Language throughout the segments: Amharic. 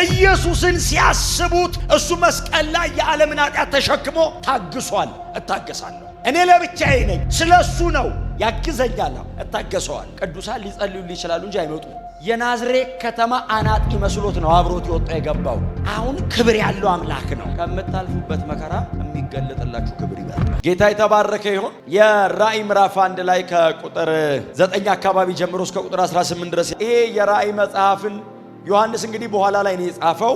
ኢየሱስን ሲያስቡት እሱ መስቀል ላይ የዓለምን ኃጢአት ተሸክሞ ታግሷል። እታገሳለሁ። እኔ ለብቻዬ ነኝ፣ ስለሱ ነው ያግዘኛል። እታገሰዋል። ቅዱሳን ሊጸልዩልኝ ይችላሉ እንጂ አይመጡም። የናዝሬት ከተማ አናጢ መስሎት ነው አብሮት የወጣው የገባው። አሁን ክብር ያለው አምላክ ነው። ከምታልፉበት መከራ የሚገለጥላችሁ ክብር ይበልጣል። ጌታ የተባረከ ይሁን። የራእይ ምዕራፍ 1 ላይ ከቁጥር 9 አካባቢ ጀምሮ እስከ ቁጥር 18 ድረስ ይሄ የራእይ መጽሐፍን ዮሐንስ እንግዲህ በኋላ ላይ ነው የጻፈው።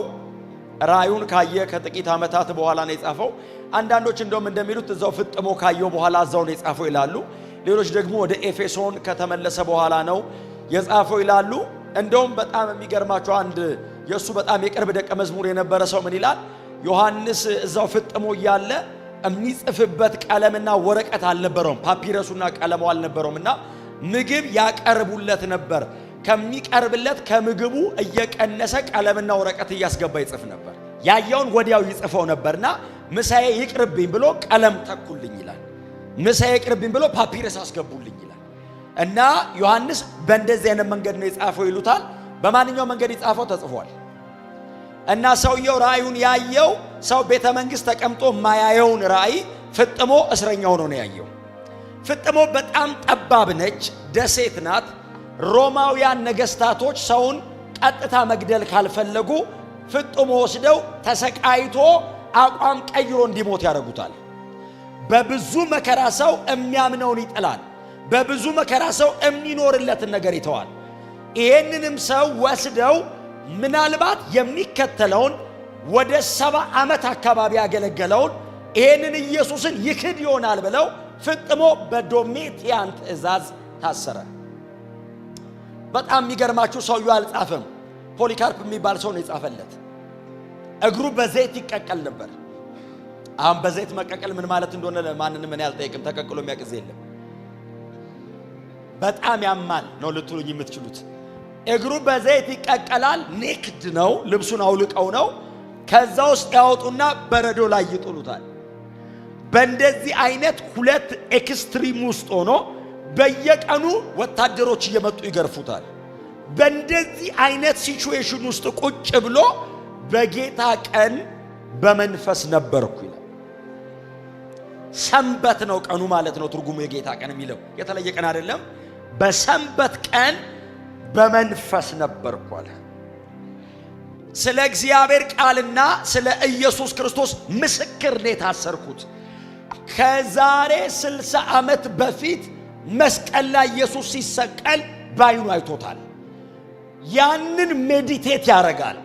ራእዩን ካየ ከጥቂት ዓመታት በኋላ ነው የጻፈው። አንዳንዶች እንደውም እንደሚሉት እዛው ፍጥሞ ካየው በኋላ እዛው ነው የጻፈው ይላሉ። ሌሎች ደግሞ ወደ ኤፌሶን ከተመለሰ በኋላ ነው የጻፈው ይላሉ። እንደውም በጣም የሚገርማቸው አንድ የሱ በጣም የቅርብ ደቀ መዝሙር የነበረ ሰው ምን ይላል? ዮሐንስ እዛው ፍጥሞ እያለ የሚጽፍበት ቀለምና ወረቀት አልነበረውም፣ ፓፒረሱና ቀለሙ አልነበረውምና ምግብ ያቀርቡለት ነበር። ከሚቀርብለት ከምግቡ እየቀነሰ ቀለምና ወረቀት እያስገባ ይጽፍ ነበር። ያየውን ወዲያው ይጽፈው ነበርና ምሳዬ ይቅርብኝ ብሎ ቀለም ተኩልኝ ይላል። ምሳዬ ይቅርብኝ ብሎ ፓፒረስ አስገቡልኝ ይላል። እና ዮሐንስ በእንደዚህ አይነት መንገድ ነው የጻፈው ይሉታል። በማንኛው መንገድ የጻፈው ተጽፏል። እና ሰውየው ራእዩን ያየው ሰው ቤተ መንግስት ተቀምጦ ማያየውን ራእይ ፍጥሞ እስረኛ ሆኖ ነው ያየው። ፍጥሞ በጣም ጠባብ ነች፣ ደሴት ናት። ሮማውያን ነገስታቶች ሰውን ቀጥታ መግደል ካልፈለጉ ፍጥሞ ወስደው ተሰቃይቶ አቋም ቀይሮ እንዲሞት ያደርጉታል። በብዙ መከራ ሰው የሚያምነውን ይጥላል። በብዙ መከራ ሰው የሚኖርለትን ነገር ይተዋል። ይሄንንም ሰው ወስደው ምናልባት የሚከተለውን ወደ 70 ዓመት አካባቢ ያገለገለውን ይሄንን ኢየሱስን ይክድ ይሆናል ብለው ፍጥሞ በዶሜቲያን ትእዛዝ ታሰረ። በጣም የሚገርማችሁ ሰውየው አልጻፈም። ፖሊካርፕ የሚባል ሰው ነው የጻፈለት። እግሩ በዘይት ይቀቀል ነበር። አሁን በዘይት መቀቀል ምን ማለት እንደሆነ ማንንም እኔ አልጠይቅም። ተቀቅሎ የሚያቅዝ የለም። በጣም ያማል ነው ልትሉኝ የምትችሉት። እግሩ በዘይት ይቀቀላል። ኔክድ ነው፣ ልብሱን አውልቀው ነው። ከዛ ውስጥ ያወጡና በረዶ ላይ ይጥሉታል። በእንደዚህ አይነት ሁለት ኤክስትሪም ውስጥ ሆኖ በየቀኑ ወታደሮች እየመጡ ይገርፉታል። በእንደዚህ አይነት ሲቹዌሽን ውስጥ ቁጭ ብሎ በጌታ ቀን በመንፈስ ነበርኩ ይላል። ሰንበት ነው ቀኑ ማለት ነው ትርጉሙ። የጌታ ቀን የሚለው የተለየ ቀን አይደለም። በሰንበት ቀን በመንፈስ ነበርኩ አለ። ስለ እግዚአብሔር ቃልና ስለ ኢየሱስ ክርስቶስ ምስክር ነው የታሰርኩት። ከዛሬ 60 ዓመት በፊት መስቀል ላይ ኢየሱስ ሲሰቀል ባይኑ አይቶታል። ያንን ሜዲቴት ያደርጋል።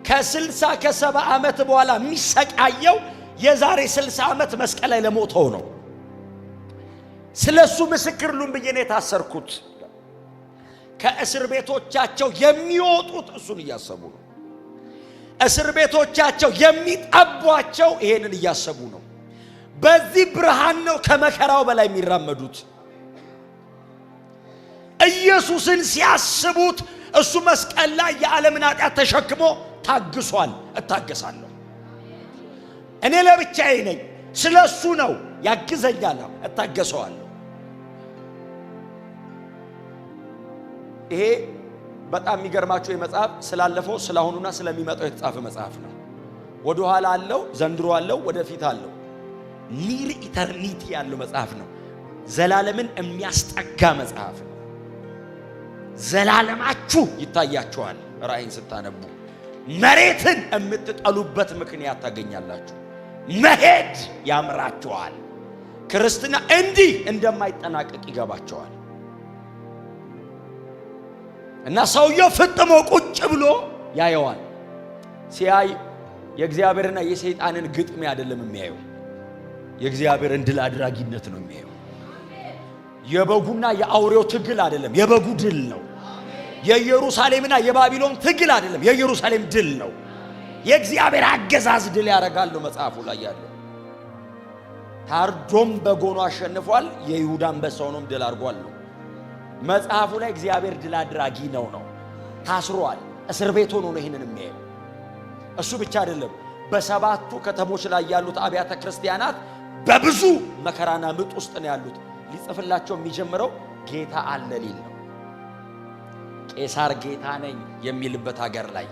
ከ60 ከ70 ዓመት በኋላ የሚሰቃየው የዛሬ 60 ዓመት መስቀል ላይ ለሞተው ነው። ስለሱ ምስክር ሉን ብዬ ነው የታሰርኩት። ከእስር ቤቶቻቸው የሚወጡት እሱን እያሰቡ ነው። እስር ቤቶቻቸው የሚጠቧቸው ይሄንን እያሰቡ ነው። በዚህ ብርሃን ነው ከመከራው በላይ የሚራመዱት። ኢየሱስን ሲያስቡት እሱ መስቀል ላይ የዓለምን ኃጢአት ተሸክሞ ታግሷል። እታገሳለሁ። እኔ ለብቻዬ ነኝ፣ ስለሱ ነው ያግዘኛል። እታገሰዋለሁ። ይሄ በጣም የሚገርማችሁ የመጽሐፍ ስላለፈው ስላሁኑና ስለሚመጣው የተጻፈ መጽሐፍ ነው። ወደ ኋላ አለው፣ ዘንድሮ አለው፣ ወደፊት አለው። ኒር ኢተርኒቲ ያለው መጽሐፍ ነው። ዘላለምን የሚያስጠጋ መጽሐፍ ነው። ዘላለማችሁ ይታያችኋል። ራእይን ስታነቡ መሬትን የምትጠሉበት ምክንያት ታገኛላችሁ። መሄድ ያምራችኋል። ክርስትና እንዲህ እንደማይጠናቀቅ ይገባችኋል። እና ሰውየው ፍጥሞ ቁጭ ብሎ ያየዋል። ሲያይ የእግዚአብሔርና የሰይጣንን ግጥሚያ አይደለም የሚያየው፣ የእግዚአብሔርን ድል አድራጊነት ነው የሚያየው። የበጉና የአውሬው ትግል አይደለም፣ የበጉ ድል ነው። የኢየሩሳሌምና የባቢሎን ትግል አይደለም፣ የኢየሩሳሌም ድል ነው። የእግዚአብሔር አገዛዝ ድል ያደርጋል ነው መጽሐፉ ላይ ያለው። ታርዶም በጎኑ አሸንፏል፣ የይሁዳ አንበሳ ሆኖም ድል አድርጓል ነው መጽሐፉ ላይ። እግዚአብሔር ድል አድራጊ ነው። ታስሯል፣ እስር ቤት ሆኖ ነው ይሄንን የሚያየው። እሱ ብቻ አይደለም፣ በሰባቱ ከተሞች ላይ ያሉት አብያተ ክርስቲያናት በብዙ መከራና ምጥ ውስጥ ነው ያሉት። ሊጽፍላቸው የሚጀምረው ጌታ አለ ሊል ነው። ቄሳር ጌታ ነኝ የሚልበት ሀገር ላይ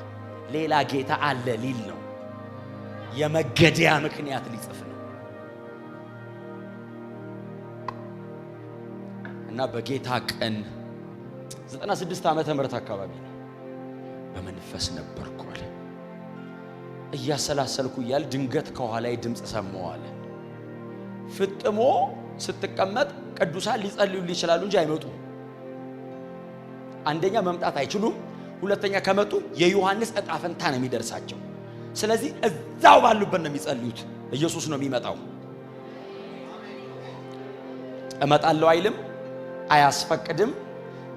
ሌላ ጌታ አለ ሊል ነው። የመገደያ ምክንያት ሊጽፍ ነው። እና በጌታ ቀን 96 ዓመተ ምህረት አካባቢ ነው በመንፈስ ነበርኩ አለ። እያሰላሰልኩ እያል ድንገት ከኋላዬ ድምፅ ሰማሁ አለ። ፍጥሞ ስትቀመጥ ቅዱሳን ሊጸልዩልህ ይችላሉ እንጂ አይመጡም። አንደኛ መምጣት አይችሉም፣ ሁለተኛ ከመጡ የዮሐንስ ዕጣ ፈንታ ነው የሚደርሳቸው። ስለዚህ እዛው ባሉበት ነው የሚጸልዩት። ኢየሱስ ነው የሚመጣው። እመጣለሁ አይልም፣ አያስፈቅድም፣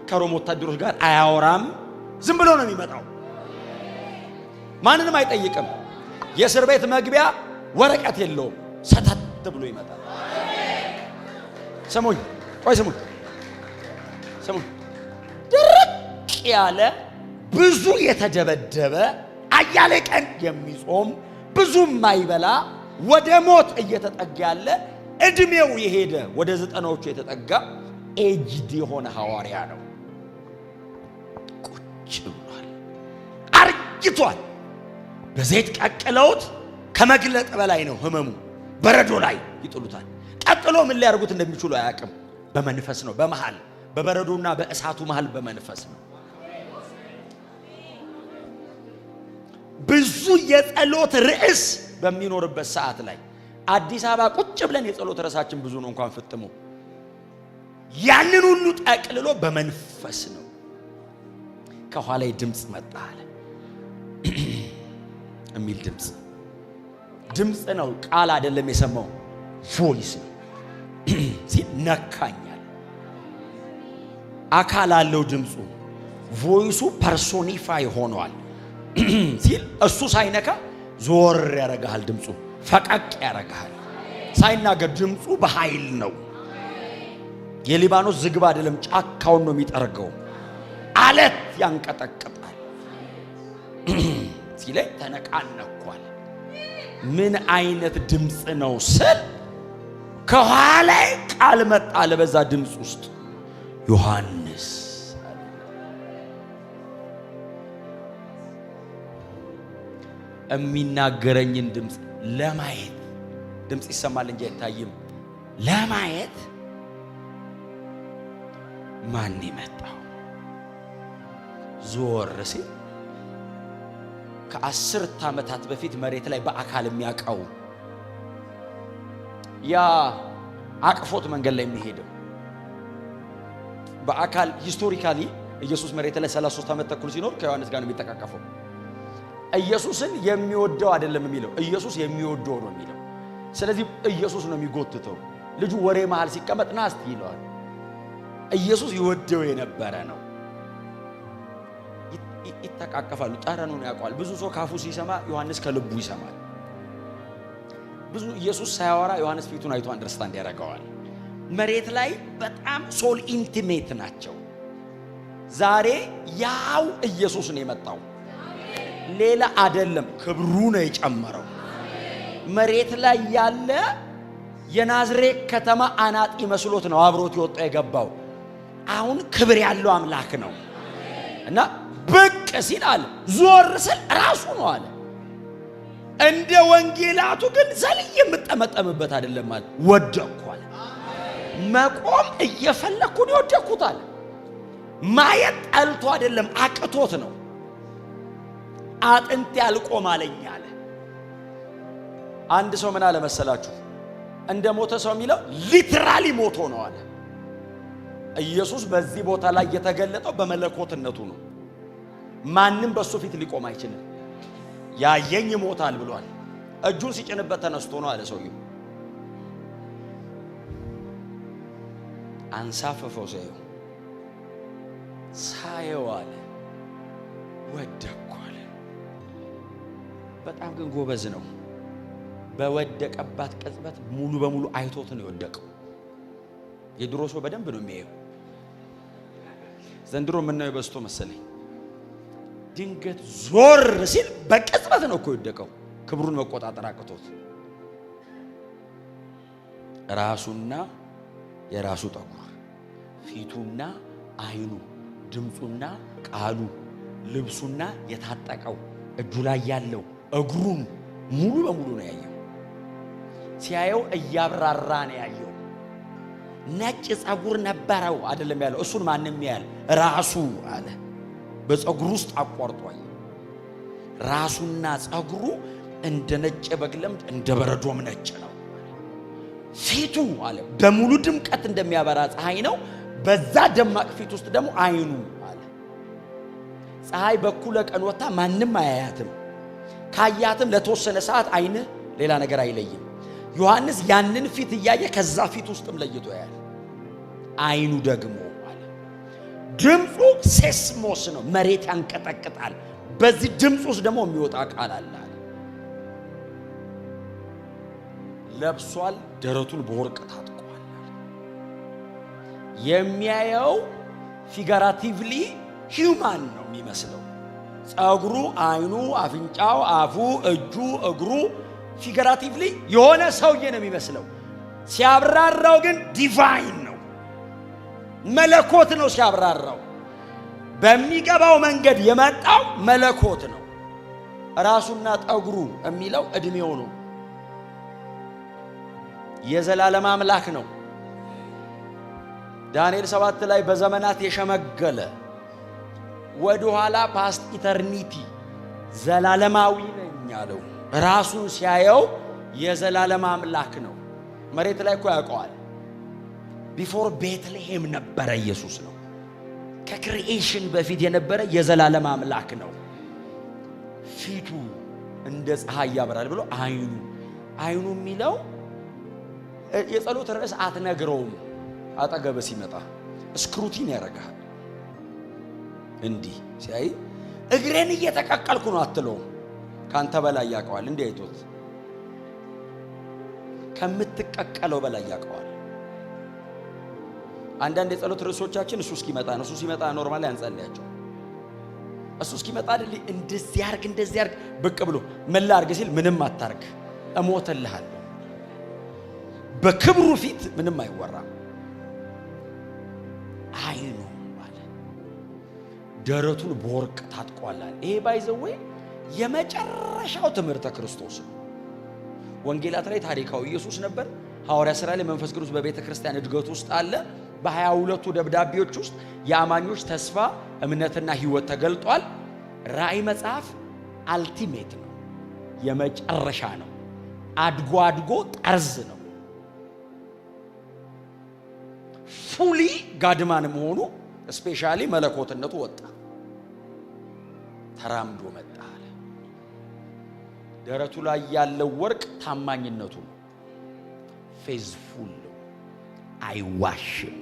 ከሮም ወታደሮች ጋር አያወራም። ዝም ብሎ ነው የሚመጣው። ማንንም አይጠይቅም። የእስር ቤት መግቢያ ወረቀት የለውም። ሰተት ብሎ ይመጣል። ስሙኝ፣ ቆይ ስሙኝ፣ ስሙኝ። ድርቅ ያለ ብዙ የተደበደበ አያሌ ቀን የሚጾም ብዙ ማይበላ ወደ ሞት እየተጠጋ ያለ እድሜው የሄደ ወደ 90ዎቹ የተጠጋ ኤጅድ የሆነ ሐዋርያ ነው። ቁጭ ብሏል፣ አርጅቷል። በዘይት ቀቅለውት ከመግለጥ በላይ ነው ህመሙ። በረዶ ላይ ይጥሉታል። ቀጥሎ ምን ሊያርጉት እንደሚችሉ አያውቅም። በመንፈስ ነው፣ በመሃል በበረዶና በእሳቱ መሃል በመንፈስ ነው። ብዙ የጸሎት ርዕስ በሚኖርበት ሰዓት ላይ አዲስ አበባ ቁጭ ብለን የጸሎት ርዕሳችን ብዙ ነው። እንኳን ፍጥሞ ያንን ሁሉ ጠቅልሎ በመንፈስ ነው። ከኋላዬ ድምፅ መጣ አለ የሚል ድምፅ ነው። ቃል አይደለም የሰማው፣ ቮይስ ነው። ነካኛል። አካል አለው ድምፁ። ቮይሱ ፐርሶኒፋይ ሆኗል ሲል እሱ ሳይነካ ዞር ያረጋል። ድምፁ ፈቀቅ ያረጋል። ሳይናገር ድምፁ በኃይል ነው። የሊባኖስ ዝግባ አይደለም፣ ጫካውን ነው የሚጠርገው። አለት ያንቀጠቅጣል ሲለኝ ተነቃነኳል። ምን አይነት ድምፅ ነው ስል ከኋላዬ ቃል መጣ። ለበዛ ድምፅ ውስጥ ዮሐንስ የሚናገረኝን ድምፅ ለማየት ድምፅ ይሰማል እንጂ አይታይም። ለማየት ማን ይመጣው? ዞር ሲል ከ10 ዓመታት በፊት መሬት ላይ በአካል የሚያውቀው ያ አቅፎት መንገድ ላይ የሚሄደው በአካል ሂስቶሪካሊ ኢየሱስ መሬት ላይ 33 ዓመት ተኩል ሲኖር ከዮሐንስ ጋር ነው የሚተቃቀፈው። ኢየሱስን የሚወደው አይደለም የሚለው፣ ኢየሱስ የሚወደው ነው የሚለው። ስለዚህ ኢየሱስ ነው የሚጎትተው። ልጁ ወሬ መሃል ሲቀመጥ ና እስቲ ይለዋል። ኢየሱስ ይወደው የነበረ ነው። ይተቃቀፋሉ። ጠረኑን ያውቀዋል። ብዙ ሰው ካፉ ሲሰማ ዮሐንስ ከልቡ ይሰማል። ብዙ ኢየሱስ ሳያወራ ዮሐንስ ፊቱን አይቶ አንደርስታንድ ያደርገዋል። መሬት ላይ በጣም ሶል ኢንቲሜት ናቸው። ዛሬ ያው ኢየሱስ ነው የመጣው፣ ሌላ አይደለም። ክብሩ ነው የጨመረው። መሬት ላይ ያለ የናዝሬት ከተማ አናጢ መስሎት ነው አብሮት የወጣ የገባው። አሁን ክብር ያለው አምላክ ነው እና ብቅ ሲል አለ ዞር ስል ራሱ ነው አለ። እንደ ወንጌላቱ ግን ዘልዬ የምጠመጠምበት አይደለም አለ። ወደቅኩ አለ። መቆም እየፈለኩ ነው የወደቅኩት አለ። ማየት ጠልቶ አይደለም አቅቶት ነው። አጥንት ያልቆም አለኝ አለ። አንድ ሰው ምን አለ መሰላችሁ? እንደ ሞተ ሰው የሚለው ሊትራሊ ሞቶ ነው አለ። ኢየሱስ በዚህ ቦታ ላይ የተገለጠው በመለኮትነቱ ነው። ማንም በሱ ፊት ሊቆም አይችልም። ያየኝ ይሞታል ብሏል። እጁን ሲጭንበት ተነስቶ ነው አለ ሰውየው። አንሳፈፈው ሳየው አለ ወደቅኩ አለ። በጣም ግን ጎበዝ ነው። በወደቀባት ቅጽበት ሙሉ በሙሉ አይቶት ነው የወደቀው። የድሮ ሰው በደንብ ነው የሚያየው። ዘንድሮ ምናየው በስቶ መሰለኝ። ድንገት ዞር ሲል በቅጽበት ነው እኮ የወደቀው። ክብሩን መቆጣጠር አቅቶት ራሱና የራሱ ጠጉር፣ ፊቱና አይኑ፣ ድምፁና ቃሉ፣ ልብሱና የታጠቀው እጁ ላይ ያለው እግሩን ሙሉ በሙሉ ነው ያየው። ሲያየው እያብራራ ነው ያየው። ነጭ ጸጉር ነበረው አይደለም ያለው፣ እሱን ማንም ያያል ራሱ አለ። በጸጉሩ ውስጥ አቋርጧል። ራሱና ጸጉሩ እንደ ነጭ በግ ለምድ እንደ በረዶም ነጭ ነው። ፊቱ አለ በሙሉ ድምቀት እንደሚያበራ ፀሐይ ነው። በዛ ደማቅ ፊት ውስጥ ደግሞ አይኑ አለ ፀሐይ በኩለ ቀን ወጣ ማንም አያያትም። ካያትም ለተወሰነ ሰዓት አይን ሌላ ነገር አይለይም። ዮሐንስ ያንን ፊት እያየ ከዛ ፊት ውስጥም ለይቶ ያያል። አይኑ ደግሞ አለ ድምፁ ሴስሞስ ነው፣ መሬት ያንቀጠቅጣል። በዚህ ድምፅ ውስጥ ደግሞ የሚወጣ ቃል አለ። ለብሷል፣ ደረቱን በወርቅ ታጥቋል። የሚያየው ፊጋራቲቭሊ ሂውማን ነው የሚመስለው። ጸጉሩ፣ አይኑ፣ አፍንጫው፣ አፉ፣ እጁ፣ እግሩ ፊጋራቲቭሊ የሆነ ሰውዬ ነው የሚመስለው። ሲያብራራው ግን ዲቫይን ነው፣ መለኮት ነው። ሲያብራራው በሚገባው መንገድ የመጣው መለኮት ነው። ራሱና ጠጉሩ የሚለው እድሜው ነው። የዘላለም አምላክ ነው። ዳንኤል 7 ላይ በዘመናት የሸመገለ ወደ ኋላ ፓስት ኢተርኒቲ ዘላለማዊ ነኝ ያለው ራሱን ሲያየው የዘላለም አምላክ ነው። መሬት ላይ እኮ ያውቀዋል። ቢፎር ቤትልሔም ነበረ ኢየሱስ ነው። ከክሪኤሽን በፊት የነበረ የዘላለም አምላክ ነው። ፊቱ እንደ ፀሐይ ያበራል ብሎ አይኑ የሚለው የጸሎት ርዕስ አትነግረውም። አጠገብ ሲመጣ ስክሩቲን ያደርጋል። እንዲህ ሲያይ እግሬን እየተቀቀልኩ ነው አትለውም። ካንተ በላይ ያውቀዋል። እንዲህ አይቶት ከምትቀቀለው በላይ ያውቀዋል። አንዳንድ የጸሎት ርዕሶቻችን እሱ እስኪመጣ ነው። እሱ ሲመጣ ኖርማሊ አንጸልያቸው። እሱ እስኪመጣ አይደል እንደዚህ ያርግ ብቅ ብሎ ምን ላርግ ሲል ምንም አታርግ እሞትልሃለሁ። በክብሩ ፊት ምንም አይወራም። አይኑ አለ ደረቱን በወርቅ ታጥቋላል። ይሄ ባይዘው የመጨረሻው ትምህርተ ክርስቶስ ነው። ወንጌላት ላይ ታሪካዊ ኢየሱስ ነበር። ሐዋርያ ሥራ ላይ መንፈስ ቅዱስ በቤተ ክርስቲያን እድገት ውስጥ አለ። በ22ቱ ደብዳቤዎች ውስጥ የአማኞች ተስፋ እምነትና ሕይወት ተገልጧል። ራእይ መጽሐፍ አልቲሜት ነው፣ የመጨረሻ ነው። አድጎ ጠርዝ ነው። ፉሊ ጋድማን መሆኑ ስፔሻሊ መለኮትነቱ ወጣ፣ ተራምዶ መጣ አለ። ደረቱ ላይ ያለው ወርቅ ታማኝነቱ ነው። ፌዝፉል ነው፣ አይዋሽም።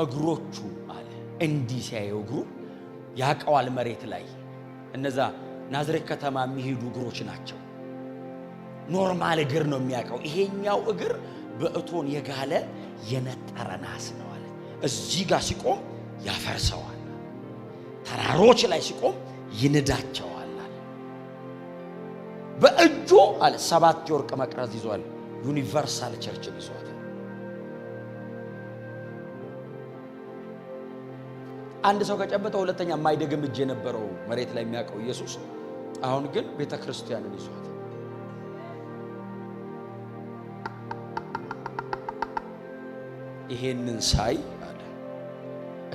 እግሮቹ አለ እንዲህ ሲያየው እግሩ ያቀዋል። መሬት ላይ እነዛ ናዝሬት ከተማ የሚሄዱ እግሮች ናቸው። ኖርማል እግር ነው የሚያቀው። ይሄኛው እግር በእቶን የጋለ የነጠረ ናስ ነው አለ። እዚህ ጋር ሲቆም ያፈርሰዋል፣ ተራሮች ላይ ሲቆም ይንዳቸዋል አለ። በእጁ አለ 7 የወርቅ መቅረዝ ይዟል። ዩኒቨርሳል ቸርች ይዟል። አንድ ሰው ከጨበጠ ሁለተኛ የማይደግም እጅ የነበረው መሬት ላይ የሚያውቀው ኢየሱስ አሁን ግን ቤተ ክርስቲያንን ይዟል። ይሄንን ሳይ አለ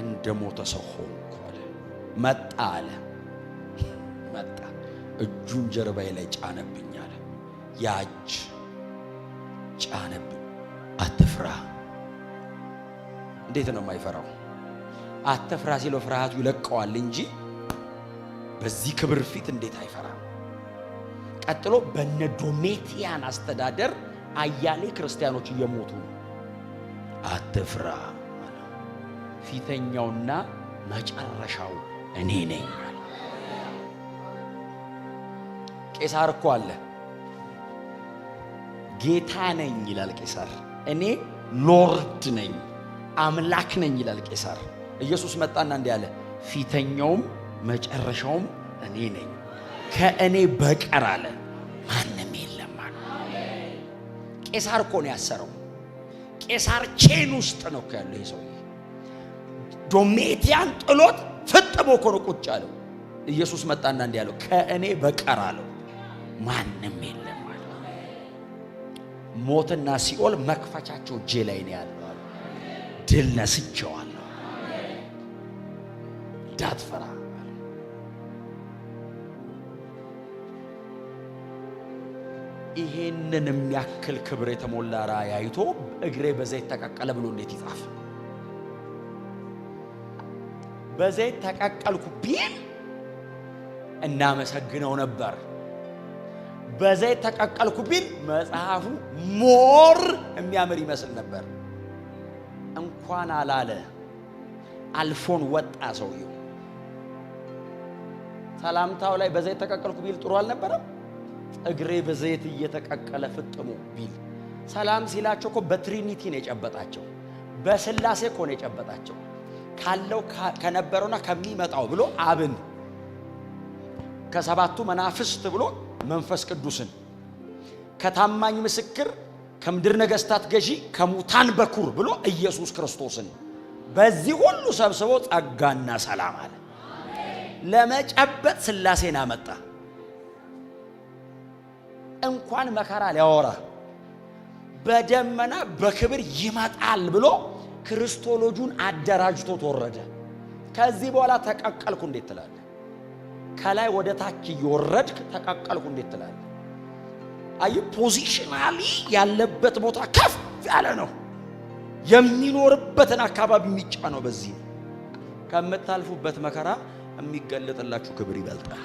እንደ ሞተ ሰው ሆንኩ አለ። መጣ እጁን ጀርባዬ ላይ ጫነብኝ አለ። ያ እጅ ጫነብኝ። አትፍራ። እንዴት ነው የማይፈራው? አትፍራ ሲለው ፍርሃቱ ይለቀዋል እንጂ በዚህ ክብር ፊት እንዴት አይፈራም? ቀጥሎ በነ ዶሜቲያን አስተዳደር አያሌ ክርስቲያኖች እየሞቱ ነው። አትፍራ፣ ፊተኛውና መጨረሻው እኔ ነኝ። ቄሳር እኮ አለ ጌታ ነኝ ይላል ቄሳር። እኔ ሎርድ ነኝ አምላክ ነኝ ይላል ቄሳር። ኢየሱስ መጣና እንዲህ አለ፣ ፊተኛውም መጨረሻውም እኔ ነኝ፣ ከእኔ በቀር አለ ማንም የለም አለ። ቄሳር እኮ ነው ያሰረው። ቄሳር ቼን ውስጥ ነው ያለው። ይሄ ሰው ዶሜቲያን ጥሎት ፍጥሞ እኮ ነው ቁጭ አለው። ኢየሱስ መጣና እንዲህ አለው ከእኔ በቀር አለው ማንም የለም አለ። ሞትና ሲኦል መክፈቻቸው እጄ ላይ ነው ያለው። ድል ነስቼዋለሁ። እንዳትፈራ። ይሄንን የሚያክል ክብር የተሞላ ራእይ አይቶ እግሬ በዘይት ተቀቀለ ብሎ እንዴት ይጻፍ? በዘይት ተቀቀልኩ ቢል እናመሰግነው ነበር። በዘይት ተቀቀልኩ ቢል መጽሐፉ ሞር የሚያምር ይመስል ነበር። እንኳን አላለ አልፎን ወጣ ሰውየው። ሰላምታው ላይ በዘይት ተቀቀልኩ ቢል ጥሩ አልነበረም? እግሬ በዘይት እየተቀቀለ ፍጥሞ ቢል ሰላም ሲላቸው እኮ በትሪኒቲ ነው የጨበጣቸው፣ በስላሴ እኮ ነው የጨበጣቸው። ካለው ከነበረውና ከሚመጣው ብሎ አብን፣ ከሰባቱ መናፍስት ብሎ መንፈስ ቅዱስን፣ ከታማኝ ምስክር ከምድር ነገስታት ገዢ ከሙታን በኩር ብሎ ኢየሱስ ክርስቶስን በዚህ ሁሉ ሰብስቦ ጸጋና ሰላም አለ። ለመጨበጥ ስላሴን አመጣ። እንኳን መከራ ሊያወራ በደመና በክብር ይመጣል ብሎ ክርስቶሎጂውን አደራጅቶ ተወረደ። ከዚህ በኋላ ተቀቀልኩ እንዴት ትላለህ? ከላይ ወደ ታች ይወረድክ ተቀቀልኩ እንዴት ትላለህ? አይ ፖዚሽናሊ ያለበት ቦታ ከፍ ያለ ነው። የሚኖርበትን አካባቢ የሚጫነው በዚህ ከምታልፉበት መከራ የሚገለጥላችሁ ክብር ይበልጣል።